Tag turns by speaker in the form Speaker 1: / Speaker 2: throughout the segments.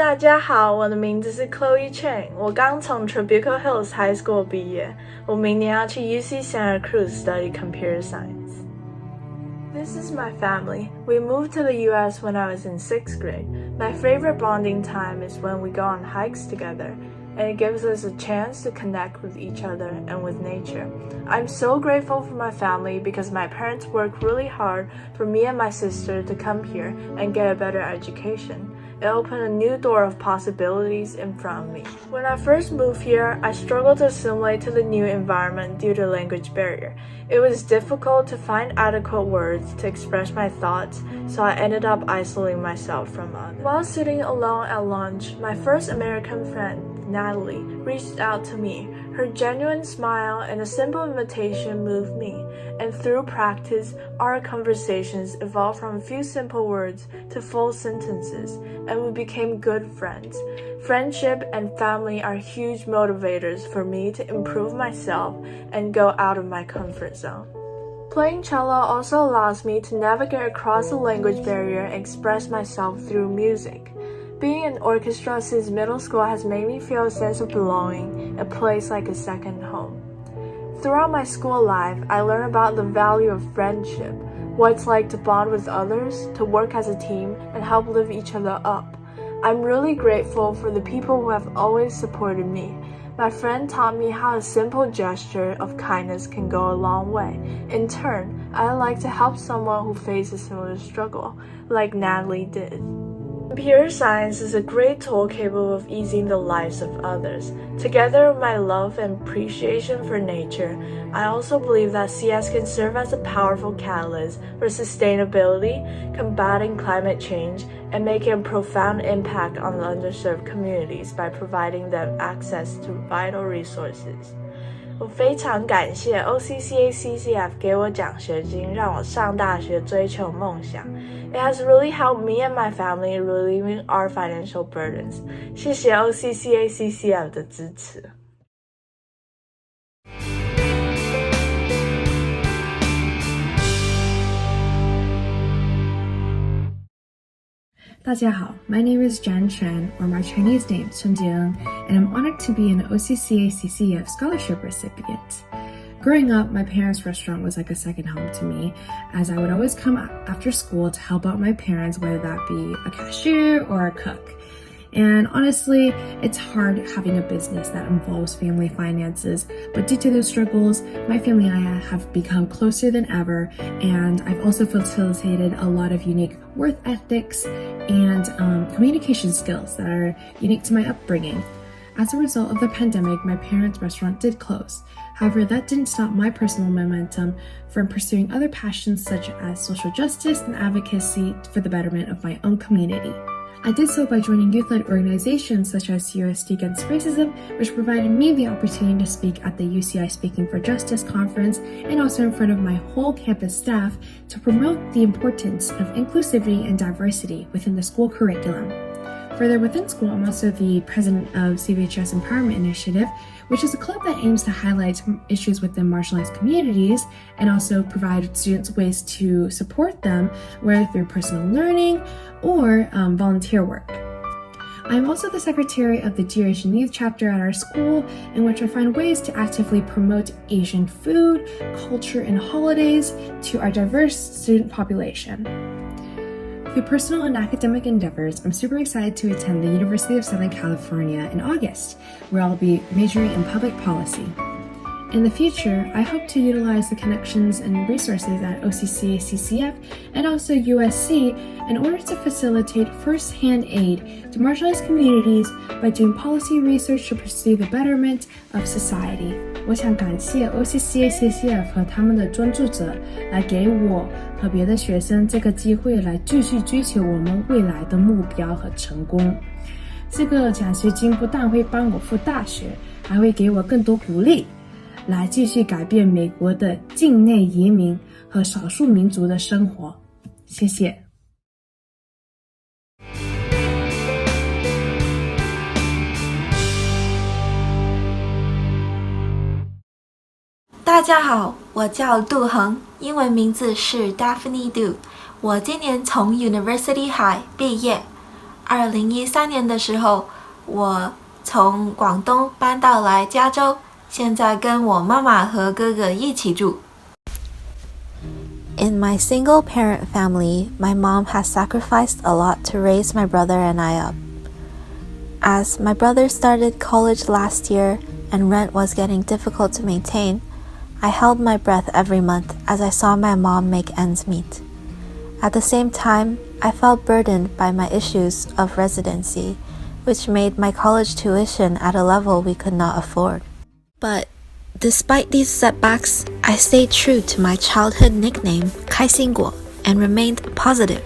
Speaker 1: 大家好，我的名字是 Chloe Chang， 我刚从 Tropical Hills High School 毕业，我明年要去 UC Santa Cruz study computer science. This is my family. We moved to the US when I was in 6th grade. My favorite bonding time is when we go on hikes together, and it gives us a chance to connect with each other and with nature. I'm so grateful for my family because my parents worked really hard for me and my sister to come here and get a better education. It opened a new door of possibilities in front of me. When I first moved here, I struggled to assimilate to the new environment due to language barrier. It was difficult to find adequate words to express my thoughts, so I ended up isolating myself from others. While sitting alone at lunch, my first American friend, Natalie, reached out to me. Her genuine smile and a simple invitation moved me, and through practice, our conversations evolved from a few simple words to full sentences, and we became good friends. Friendship and family are huge motivators for me to improve myself and go out of my comfort zone. Playing cello also allows me to navigate across the language barrier and express myself through music. Being in orchestra since middle school has made me feel a sense of belonging, a place like a second home. Throughout my school life, I learned about the value of friendship, what it's like to bond with others, to work as a team, and help lift each other up. I'm really grateful for the people who have always supported me. My friend taught me how a simple gesture of kindness can go a long way. In turn, I like to help someone who faces a similar struggle, like Natalie did. Computer science is a great tool capable of easing the lives of others. Together with my love and appreciation for nature, I also believe that CS can serve as a powerful catalyst for sustainability, combating climate change, and making a profound impact on the underserved communities by providing them access to vital resources. 我非常感谢 OCCACCF 给我奖学金，让我上大学追求梦想。It has really helped me and my family in relieving our financial burdens. 谢谢 OCCACCF 的支持。
Speaker 2: 大家好, my name is Jan Chen, or my Chinese name, Chen Jieng, and I'm honored to be an OCCACCF scholarship recipient. Growing up, my parents' restaurant was like a second home to me, as I would always come after school to help out my parents, whether that be a cashier or a cook. And honestly, it's hard having a business that involves family finances, but due to those struggles, my family and I have become closer than ever, and I've also facilitated a lot of unique work ethics and communication skills that are unique to my upbringing. As a result of the pandemic, my parents' restaurant did close. However, that didn't stop my personal momentum from pursuing other passions such as social justice and advocacy for the betterment of my own community. I did so by joining youth-led organizations such as USD Against Racism, which provided me the opportunity to speak at the UCI Speaking for Justice conference and also in front of my whole campus staff to promote the importance of inclusivity and diversity within the school curriculum. Further within school, I'm also the president of CVHS Empowerment Initiative, which is a club that aims to highlight issues within marginalized communities and also provide students ways to support them, whether through personal learning or volunteer work. I'm also the secretary of the G-Asian Youth chapter at our school, in which I find ways to actively promote Asian food, culture, and holidays to our diverse student population. Through personal and academic endeavors, I'm super excited to attend the University of Southern California in August, where I'll be majoring in public policy. In the future, I hope to utilize the connections and resources at OCCACCF and also USC in order to facilitate first-hand aid to marginalized communities by doing policy research to pursue the betterment of society. 我想感谢 OCCACCF 和他们的专注者来给我和别的学生这个机会来继续追求我们未来的目标和成功。这个奖学金不但会帮我付大学，还会给我更多鼓励，来继续改变美国的境内移民和少数民族的生活。谢谢。
Speaker 3: 大家好，我叫杜恒，英文名字是 Daphne Du。我今年从 University High 毕业。2013年的时候，我从广东搬到来加州，现在跟我妈妈和哥哥一起住。In my single-parent family, my mom has sacrificed a lot to raise my brother and I up. As my brother started college last year and rent was getting difficult to maintain, I held my breath every month as I saw my mom make ends meet. At the same time, I felt burdened by my issues of residency, which made my college tuition at a level we could not afford. But despite these setbacks, I stayed true to my childhood nickname, 开心果, and remained positive.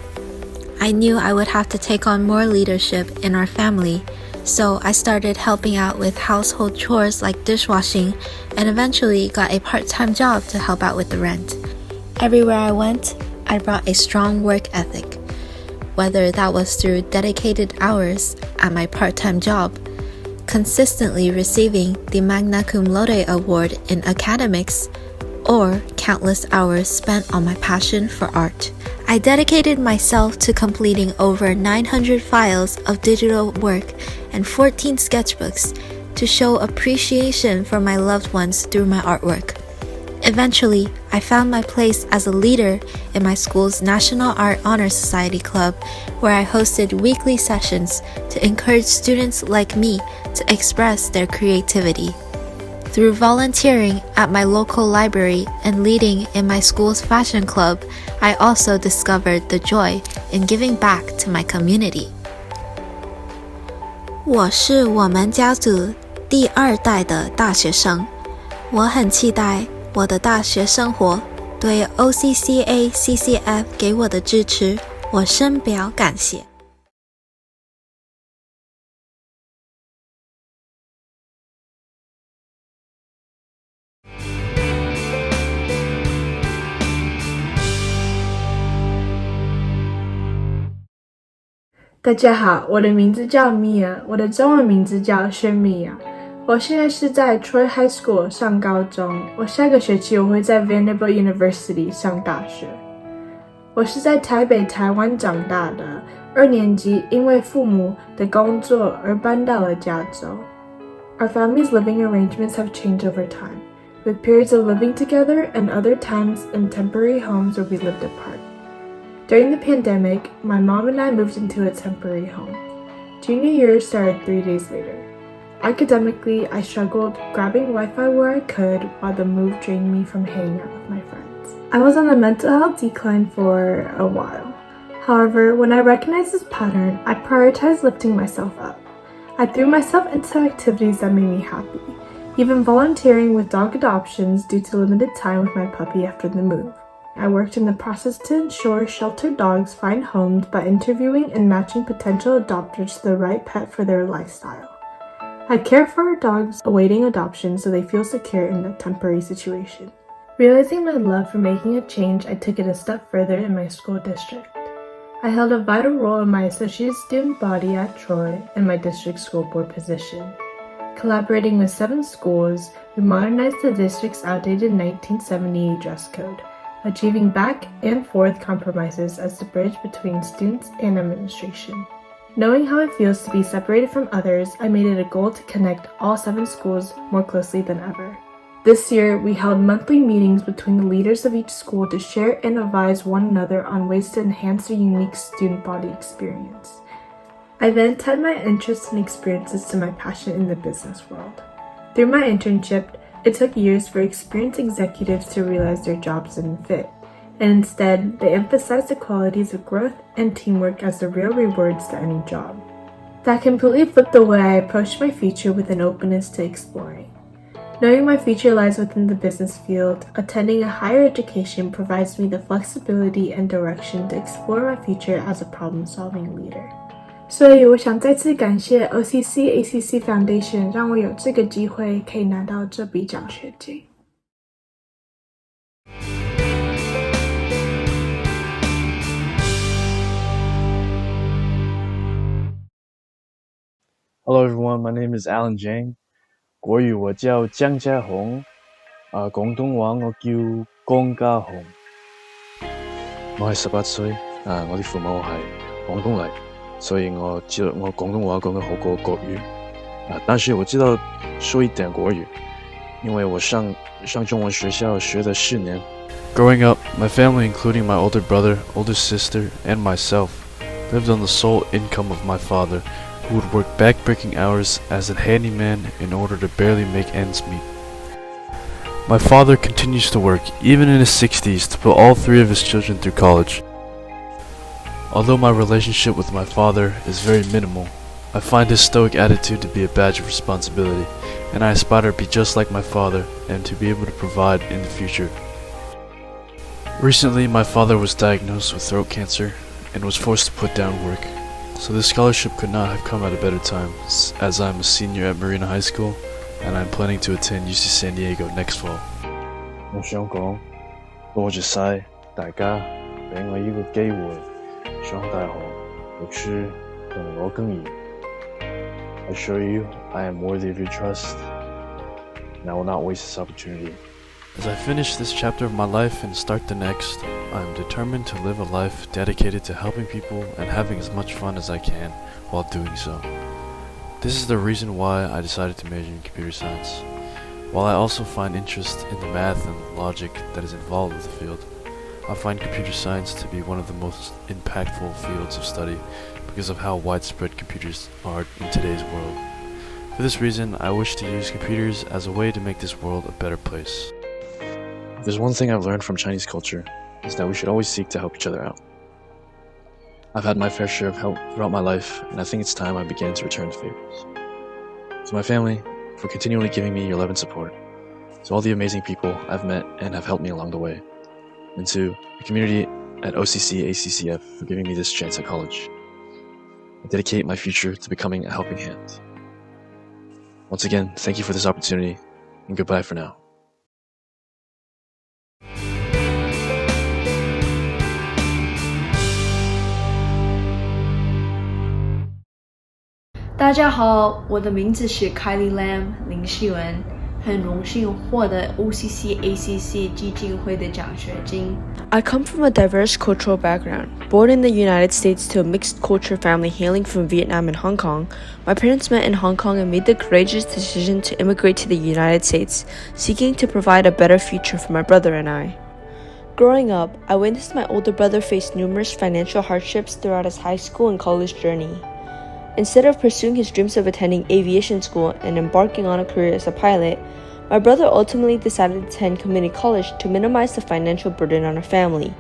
Speaker 3: I knew I would have to take on more leadership in our family, so I started helping out with household chores like dishwashing and eventually got a part-time job to help out with the rent. Everywhere I went, I brought a strong work ethic, whether that was through dedicated hours at my part-time job, consistently receiving the Magna Cum Laude award in academics, or countless hours spent on my passion for art. I dedicated myself to completing over 900 files of digital work and 14 sketchbooks to show appreciation for my loved ones through my artwork. Eventually, I found my place as a leader in my school's National Art Honor Society Club, where I hosted weekly sessions to encourage students like me to express their creativity. Through volunteering at my local library and leading in my school's fashion club, I also discovered the joy in giving back to my community. 我是我们家族第2代的大学生，我很期待我的大学生活，对 OCCACCF 给我的支持，我深表感谢。
Speaker 1: 大家好，我的名字叫 Mia， 我的中文名字叫轩米娅。我现在是在 Troy High School 上高中，我下个学期我会在 Vanderbilt University 上大学。我是在台北、台湾长大的，2年级因为父母的工作而搬到了加州。Our family's living arrangements have changed over time, with periods of living together and other times in temporary homes where we lived apart. During the pandemic, my mom and I moved into a temporary home. Junior year started 3 days later. Academically, I struggled grabbing Wi-Fi where I could while the move drained me from hanging out with my friends. I was on a mental health decline for a while. However, when I recognized this pattern, I prioritized lifting myself up. I threw myself into activities that made me happy, even volunteering with dog adoptions due to limited time with my puppy after the move. I worked in the process to ensure sheltered dogs find homes by interviewing and matching potential adopters to the right pet for their lifestyle. I care for our dogs awaiting adoption so they feel secure in that temporary situation. Realizing my love for making a change, I took it a step further in my school district. I held a vital role in my associate student body at Troy and my district school board position. Collaborating with 7 schools, we modernized the district's outdated 1978 dress code, achieving back and forth compromises as the bridge between students and administration. Knowing how it feels to be separated from others, I made it a goal to connect all 7 schools more closely than ever. This year, we held monthly meetings between the leaders of each school to share and advise one another on ways to enhance their unique student body experience. I then tied my interests and experiences to my passion in the business world. Through my internship, it took years for experienced executives to realize their jobs didn't fit, and instead, they emphasized the qualities of growth and teamwork as the real rewards to any job. That completely flipped the way I approached my future with an openness to exploring. Knowing my future lies within the business field, attending a higher education provides me the flexibility and direction to explore my future as a problem-solving leader. 所以我想再次感谢 OCCACC Foundation 让我有这个机会可以拿到这笔奖学金。
Speaker 4: Hello everyone, my name is Alan Jang. 國語我叫江家雄，廣東話我叫江家雄。我係18歲，我啲父母係廣東嚟，所以我广东话讲得好过国语但是我知道说一点国语，因为我上中文学校学了4年。Growing up, my family, including my older brother, older sister, and myself, lived on the sole income of my father, who would work back-breaking hours as a handyman in order to barely make ends meet. My father continues to work, even in his 60s, to put all 3 of his children through college. Although my relationship with my father is very minimal, I find his stoic attitude to be a badge of responsibility, and I aspire to be just like my father and to be able to provide in the future. Recently, my father was diagnosed with throat cancer and was forced to put down work, so this scholarship could not have come at a better time, as I am a senior at Marina High School and I am planning to attend UC San Diego next fall. 我想講，多謝晒大家俾我呢個機會上大學讀書同攞經驗。I assure you, I am worthy of your trust, and I will not waste this opportunity. As I finish this chapter of my life and start the next, I am determined to live a life dedicated to helping people and having as much fun as I can while doing so. This is the reason why I decided to major in computer science. While I also find interest in the math and logic that is involved with the field, I find computer science to be one of the most impactful fields of study because of how widespread computers are in today's world. For this reason, I wish to use computers as a way to make this world a better place. If there's one thing I've learned from Chinese culture, is that we should always seek to help each other out. I've had my fair share of help throughout my life, and I think it's time I began to return the favors. To my family, for continually giving me your love and support. To all the amazing people I've met and have helped me along the way. And to the community at OCCACCF for giving me this chance at college. I dedicate my future to becoming a helping hand. Once again, thank you for this opportunity, and goodbye for now.
Speaker 5: 大家好，我的名字是 Kylie Lam 林希文，很荣幸获得 OCCACC 基金会的奖学金。
Speaker 1: I come from a diverse cultural background. Born in the United States to a mixed culture family hailing from Vietnam and Hong Kong, my parents met in Hong Kong and made the courageous decision to immigrate to the United States, seeking to provide a better future for my brother and I. Growing up, I witnessed my older brother face numerous financial hardships throughout his high school and college journey. Instead of pursuing his dreams of attending aviation school and embarking on a career as a pilot, my brother ultimately decided to attend community college to minimize the financial burden on our family.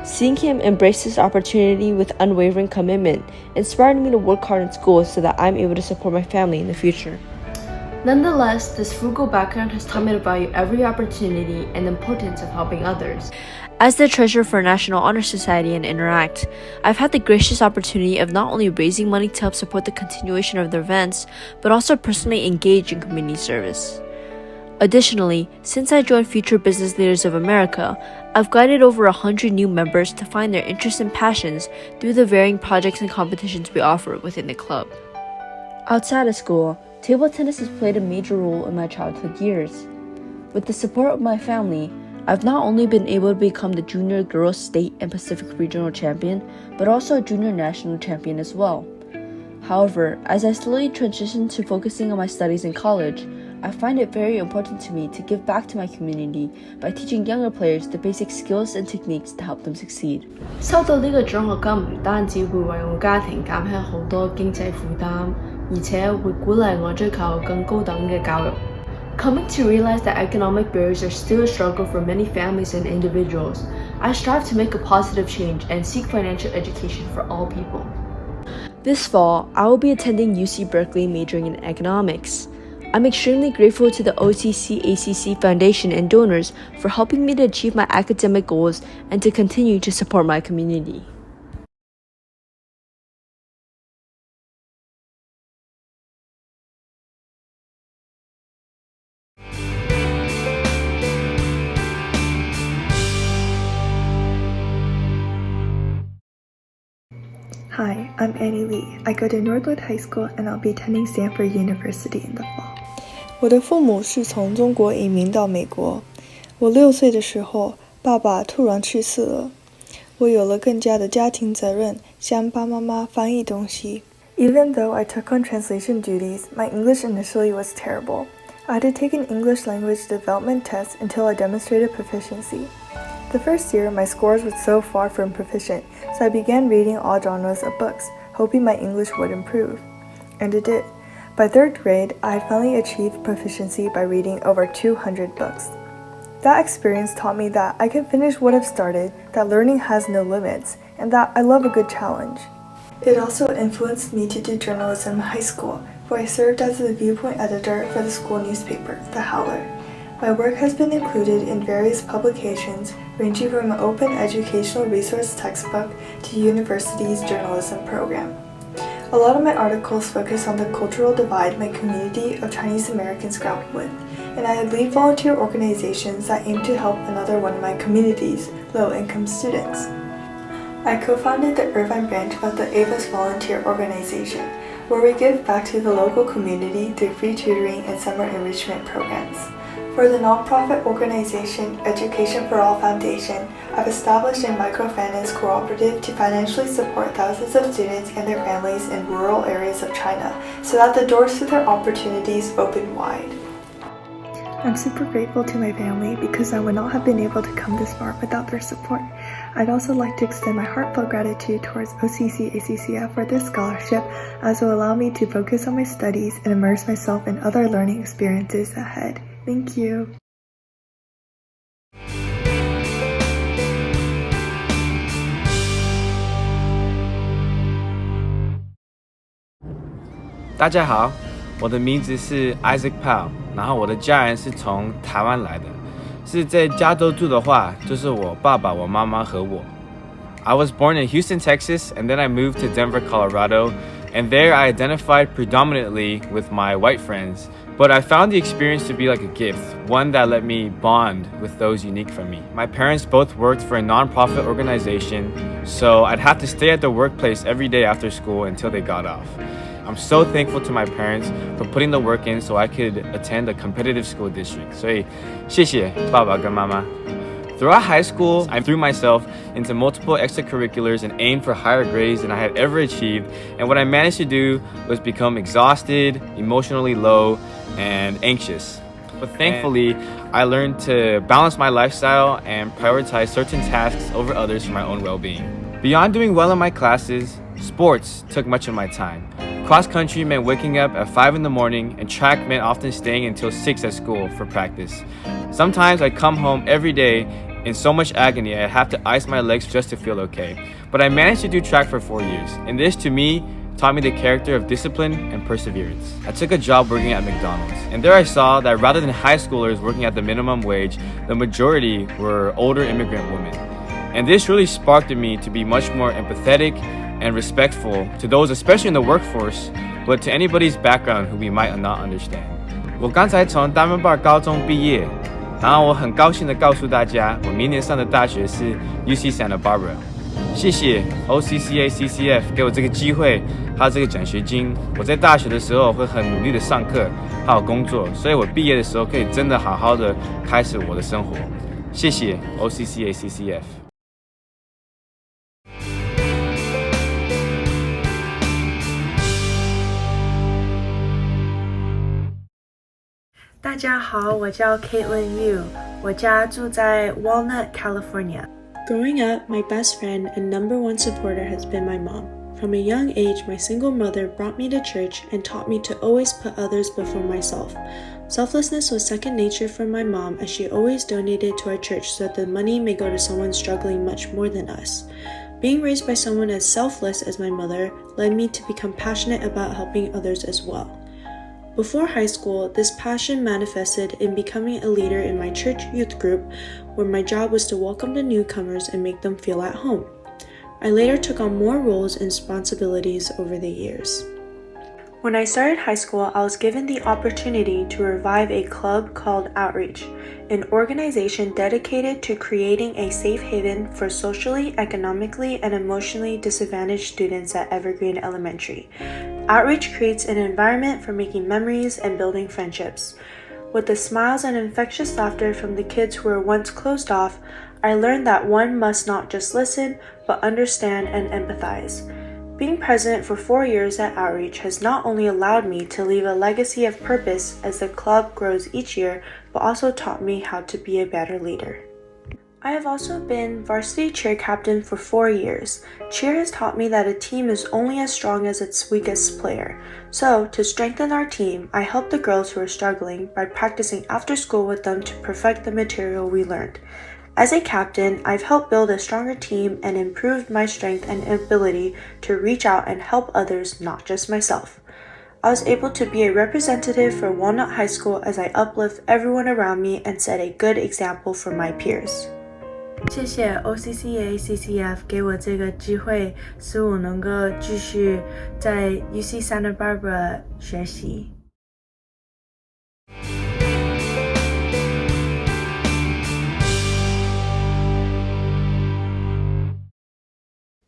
Speaker 1: Seeing him embrace this opportunity with unwavering commitment inspired me to work hard in school so that I'm able to support my family in the future.
Speaker 5: Nonetheless, this frugal background has taught me to value every opportunity and the importance of helping others.
Speaker 1: As the treasurer for National Honor Society and Interact, I've had the gracious opportunity of not only raising money to help support the continuation of their events, but also personally engage in community service. Additionally, since I joined Future Business Leaders of America, I've guided over 100 new members to find their interests and passions through the varying projects and competitions we offer within the club. Outside of school, table tennis has played a major role in my childhood years. With the support of my family, I've not only been able to become the junior girls state and Pacific regional champion, but also a junior national champion as well. However, as I slowly transition to focusing on my studies in college, I find it very important to me to give back to my community by teaching younger players the basic skills and techniques to help them succeed.
Speaker 5: 收到呢個獎學金唔單止會為我家庭減輕好多經濟負擔，而且會鼓勵我追求更高等嘅教育。Coming to realize that economic barriers are still a struggle for many families and individuals, I strive to make a positive change and seek financial education for all people.
Speaker 1: This fall, I will be attending UC Berkeley majoring in economics. I'm extremely grateful to the OCCACC Foundation and donors for helping me to achieve my academic goals and to continue to support my community.
Speaker 6: Hi, I'm Annie Lee. I go to Northwood High School and I'll be attending Stanford University in the fall.
Speaker 7: 我的父母是从中国移民到美国。我6岁的时候，爸爸突然去世了。我有了更加的家庭责任，想帮妈妈翻译东西。Even though I took on translation duties, my English initially was terrible. I had to take an English language development test until I demonstrated proficiency. The first year, my scores were so far from proficient, so I began reading all genres of books, hoping my English would improve. And it did. By third grade, I had finally achieved proficiency by reading over 200 books. That experience taught me that I can finish what I've started, that learning has no limits, and that I love a good challenge. It also influenced me to do journalism in high school, where I served as the viewpoint editor for the school newspaper, The Howler. My work has been included in various publications, ranging from an open educational resource textbook to university's journalism program. A lot of my articles focus on the cultural divide my community of Chinese Americans grapple with, and I lead volunteer organizations that aim to help another one of my communities, low-income students. I co-founded the Irvine branch of the Ava's Volunteer Organization, where we give back to the local community through free tutoring and summer enrichment programs. For the nonprofit organization Education for All Foundation, I've established a microfinance cooperative to financially support thousands of students and their families in rural areas of China, so that the doors to their opportunities open wide. I'm super grateful to my family because I would not have been able to come this far without their support. I'd also like to extend my heartfelt gratitude towards OCCACCF for this scholarship, as it will allow me to focus on my studies and immerse myself in other learning experiences ahead. Thank you.
Speaker 8: 大家好，我的名字是 Isaac Powell， 然后我的家人是从台湾来的，是在加州住的话，就是我爸爸、我妈妈和我。I was born in Houston, Texas, and then I moved to Denver, Colorado, and there I identified predominantly with my white friends, but I found the experience to be like a gift, one that let me bond with those unique from me. My parents both worked for a nonprofit organization, so I'd have to stay at the workplace every day after school until they got off. I'm so thankful to my parents for putting the work in so I could attend a competitive school district. 所以谢谢爸爸跟妈妈。Throughout high school, I threw myself into multiple extracurriculars and aimed for higher grades than I had ever achieved. And what I managed to do was become exhausted, emotionally low, and anxious. But thankfully, I learned to balance my lifestyle and prioritize certain tasks over others for my own well-being. Beyond doing well in my classes, sports took much of my time. Cross country meant waking up at 5 in the morning, and track meant often staying until 6 at school for practice. Sometimes I'd come home every day in so much agony I'd have to ice my legs just to feel okay. But I managed to do track for 4 years, and this to me taught me the character of discipline and perseverance. I took a job working at McDonald's, and there I saw that rather than high schoolers working at the minimum wage, the majority were older immigrant women. And this really sparked in me to be much more empathetic and respectful to those, especially in the workforce, but to anybody's background who we might not understand. 我刚才从 Diamond Bar 高中毕业，然后我很高兴地告诉大家，我明年上的大学是 UC Santa Barbara。谢谢 OCCACCF 给我这个机会，还有这个奖学金。我在大学的时候会很努力的上课，还有工作，所以我毕业的时候可以真的好好的开始我的生活。谢谢 OCCACCF。
Speaker 1: 大家好，我叫 Caitlin Yu， 我家住在 Walnut, California. Growing up, my best friend and number one supporter has been my mom. From a young age, my single mother brought me to church and taught me to always put others before myself. Selflessness was second nature for my mom, as she always donated to our church so that the money may go to someone struggling much more than us. Being raised by someone as selfless as my mother led me to become passionate about helping others as well. Before high school, this passion manifested in becoming a leader in my church youth group, where my job was to welcome the newcomers and make them feel at home. I later took on more roles and responsibilities over the years. When I started high school, I was given the opportunity to revive a club called Outreach, an organization dedicated to creating a safe haven for socially, economically, and emotionally disadvantaged students at Evergreen Elementary. Outreach creates an environment for making memories and building friendships. With the smiles and infectious laughter from the kids who were once closed off, I learned that one must not just listen, but understand and empathize. Being president for 4 years at Outreach has not only allowed me to leave a legacy of purpose as the club grows each year, but also taught me how to be a better leader. I have also been varsity cheer captain for 4 years. Cheer has taught me that a team is only as strong as its weakest player. So, to strengthen our team, I help the girls who are struggling by practicing after school with them to perfect the material we learned. As a captain, I've helped build a stronger team and improved my strength and ability to reach out and help others, not just myself. I was able to be a representative for Walnut High School as I uplift everyone around me and set a good example for my peers.
Speaker 9: 谢谢 OCCACCF 给我这个机会，使我能够继续在 UC Santa Barbara 学习。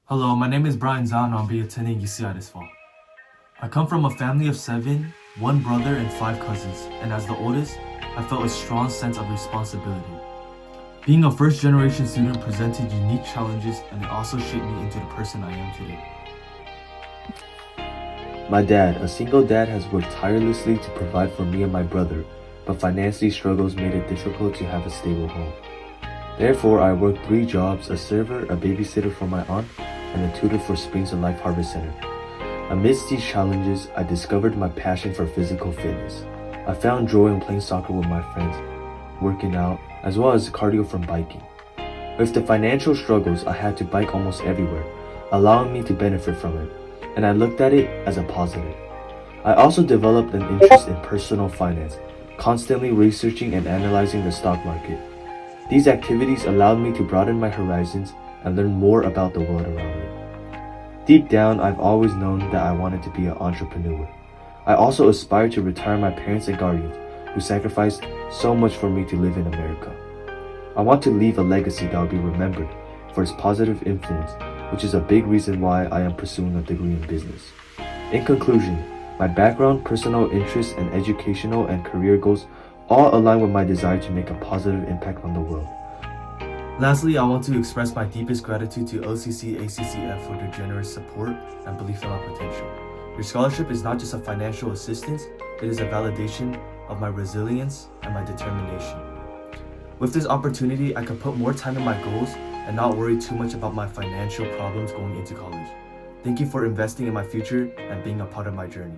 Speaker 10: Hello, my name is Brian Zhao and I'll be attending UCI this fall. I come from a family of 7, 1 brother and 5 cousins, and as the oldest, I felt a strong sense of responsibility. Being a first-generation student presented unique challenges and it also shaped me into the person I am today.
Speaker 11: My dad, a single dad, has worked tirelessly to provide for me and my brother, but financial struggles made it difficult to have a stable home. Therefore, I worked 3 jobs, a server, a babysitter for my aunt, and a tutor for Springs and Life Harvest Center. Amidst these challenges, I discovered my passion for physical fitness. I found joy in playing soccer with my friends, working out, as well as cardio from biking. With the financial struggles, I had to bike almost everywhere, allowing me to benefit from it, and I looked at it as a positive. I also developed an interest in personal finance, constantly researching and analyzing the stock market. These activities allowed me to broaden my horizons and learn more about the world around me. Deep down, I've always known that I wanted to be an entrepreneur. I also aspired to retire my parents and guardians who sacrificed so much for me to live in America. I want to leave a legacy that will be remembered for its positive influence, which is a big reason why I am pursuing a degree in business. In conclusion, my background, personal interests, and educational and career goals all align with my desire to make a positive impact on the world.
Speaker 10: Lastly, I want to express my deepest gratitude to OCCACCF for their generous support and belief in my potential. Your scholarship is not just a financial assistance, it is a validation of my resilience and my determination. With this opportunity, I could put more time in my goals and not worry too much about my financial problems going into college. Thank you for investing in my future and being a part of my journey.